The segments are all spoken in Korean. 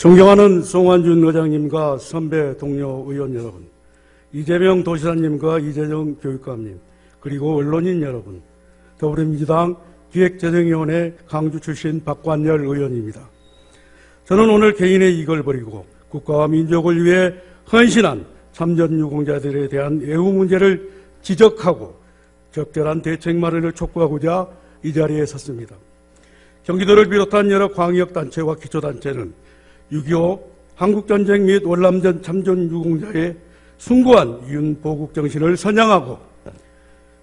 존경하는 송환준 의장님과 선배 동료 의원 여러분, 이재명 도지사님과 이재정 교육감님, 그리고 언론인 여러분, 더불어민주당 기획재정위원회 강주 출신 박관열 의원입니다. 저는 오늘 개인의 이익을 버리고 국가와 민족을 위해 헌신한 참전유공자들에 대한 애우 문제를 지적하고 적절한 대책 마련을 촉구하고자 이 자리에 섰습니다. 경기도를 비롯한 여러 광역단체와 기초단체는 6.25 한국전쟁 및 월남전 참전유공자의 숭고한 이윤보국 정신을 선양하고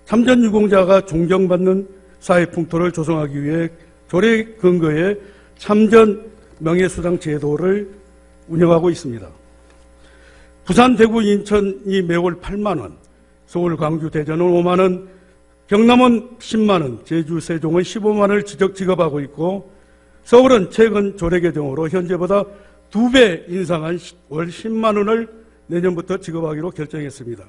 참전유공자가 존경받는 사회풍토를 조성하기 위해 조례 근거의 참전 명예수당 제도를 운영하고 있습니다. 부산, 대구, 인천이 매월 8만 원, 서울, 광주, 대전은 5만 원, 경남은 10만 원, 제주, 세종은 15만 원을 지급하고 있고, 서울은 최근 조례 개정으로 현재보다 2배 인상한 월 10만 원을 내년부터 지급하기로 결정했습니다.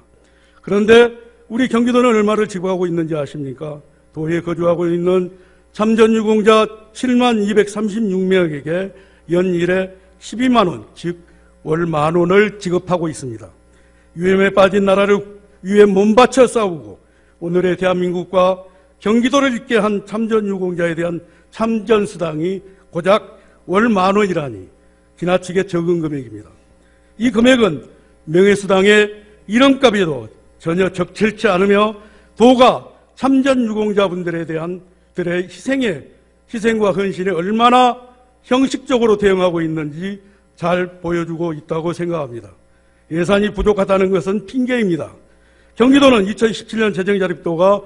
그런데 우리 경기도는 얼마를 지급하고 있는지 아십니까? 도에 거주하고 있는 참전유공자 7만 236명에게 연일에 12만 원, 즉 월 1만 원을 지급하고 있습니다. 위험에 빠진 나라를 위해 몸바쳐 싸우고 오늘의 대한민국과 경기도를 있게 한 참전유공자에 대한 참전수당이 고작 월 1만 원이라니 지나치게 적은 금액입니다. 이 금액은 명예수당의 이름값에도 전혀 적절치 않으며 도가 참전유공자분들에 대한 들의 희생과 헌신에 얼마나 형식적으로 대응하고 있는지 잘 보여주고 있다고 생각합니다. 예산이 부족하다는 것은 핑계입니다. 경기도는 2017년 재정자립도가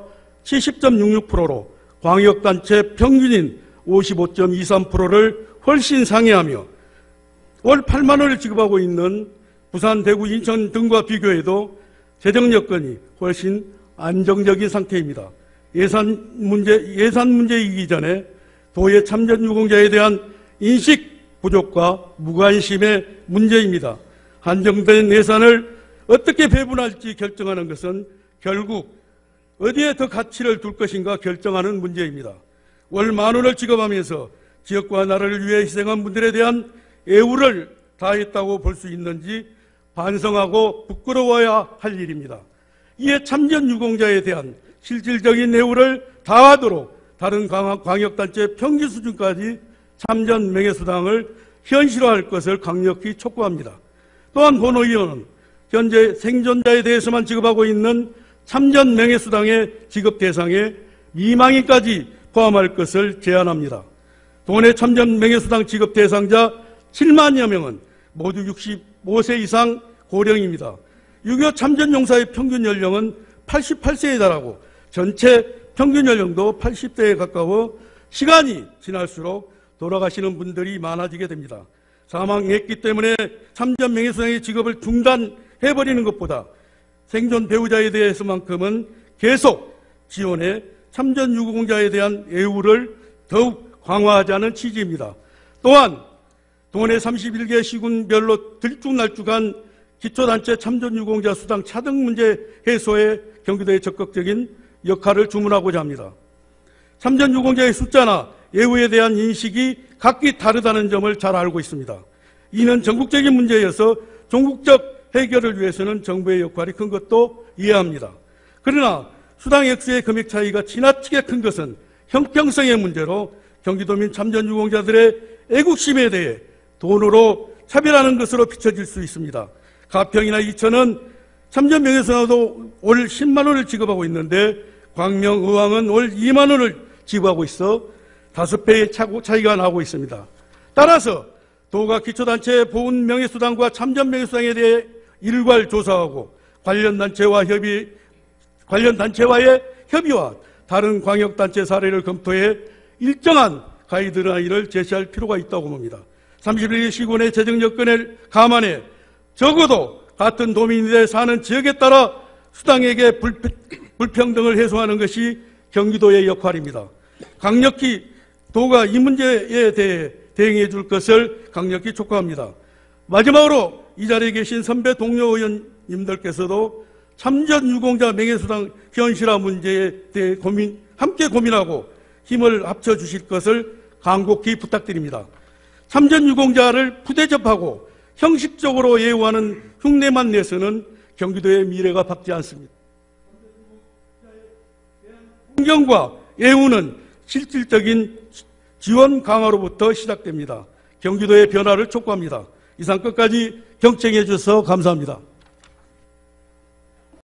70.66%로 광역단체 평균인 55.23%를 훨씬 상회하며 월 8만 원을 지급하고 있는 부산, 대구, 인천 등과 비교해도 재정 여건이 훨씬 안정적인 상태입니다. 예산 문제이기 전에 도의 참전유공자에 대한 인식 부족과 무관심의 문제입니다. 한정된 예산을 어떻게 배분할지 결정하는 것은 결국 어디에 더 가치를 둘 것인가 결정하는 문제입니다. 월 1만 원을 지급하면서 지역과 나라를 위해 희생한 분들에 대한 애우를 다했다고 볼 수 있는지 반성하고 부끄러워야 할 일입니다. 이에 참전유공자에 대한 실질적인 애우를 다하도록 다른 광역단체 평균 수준까지 참전 명예수당을 현실화할 것을 강력히 촉구합니다. 또한 본 의원은 현재 생존자에 대해서만 지급하고 있는 참전 명예수당의 지급 대상에 미망인까지 포함할 것을 제안합니다. 도내 참전 명예수당 지급 대상자 7만여 명은 모두 65세 이상 고령입니다. 6.25 참전용사의 평균 연령은 88세에 달하고 전체 평균 연령도 80세에 가까워 시간이 지날수록 돌아가시는 분들이 많아지게 됩니다. 사망했기 때문에 참전 명예수당의 지급을 중단해버리는 것보다 생존 배우자에 대해서만큼은 계속 지원해 참전유공자에 대한 애우를 더욱 강화하자는 취지입니다. 또한 도내 31개 시군별로 들쭉날쭉한 기초단체 참전유공자 수당 차등 문제 해소에 경기도의 적극적인 역할을 주문하고자 합니다. 참전유공자의 숫자나 애우에 대한 인식이 각기 다르다는 점을 잘 알고 있습니다. 이는 전국적인 문제여서 전국적 해결을 위해서는 정부의 역할이 큰 것도 이해합니다. 그러나 수당 액수의 금액 차이가 지나치게 큰 것은 형평성의 문제로 경기도민 참전유공자들의 애국심에 대해 돈으로 차별하는 것으로 비춰질 수 있습니다. 가평이나 이천은 참전 명예수당도 월 10만 원을 지급하고 있는데 광명, 의왕은 월 2만 원을 지급하고 있어 5배의 차이가 나고 있습니다. 따라서 도가 기초단체 보훈 명예수당과 참전 명예수당에 대해 일괄 조사하고 관련 단체와의 협의와 다른 광역단체 사례를 검토해 일정한 가이드라인을 제시할 필요가 있다고 봅니다. 31개 시군의 재정 여건을 감안해 적어도 같은 도민에 사는 지역에 따라 수당액의 불평등을 해소하는 것이 경기도의 역할입니다. 강력히 도가 이 문제에 대해 대응해 줄 것을 강력히 촉구합니다. 마지막으로 이 자리에 계신 선배 동료 의원님들께서도 참전유공자 명예수당 현실화 문제에 대해 함께 고민하고 힘을 합쳐 주실 것을 간곡히 부탁드립니다. 참전 유공자를 푸대접하고 형식적으로 예우하는 흉내만 내서는 경기도의 미래가 밝지 않습니다. 존경과 예우는 실질적인 지원 강화로부터 시작됩니다. 경기도의 변화를 촉구합니다. 이상 끝까지 경청해 주셔서 감사합니다.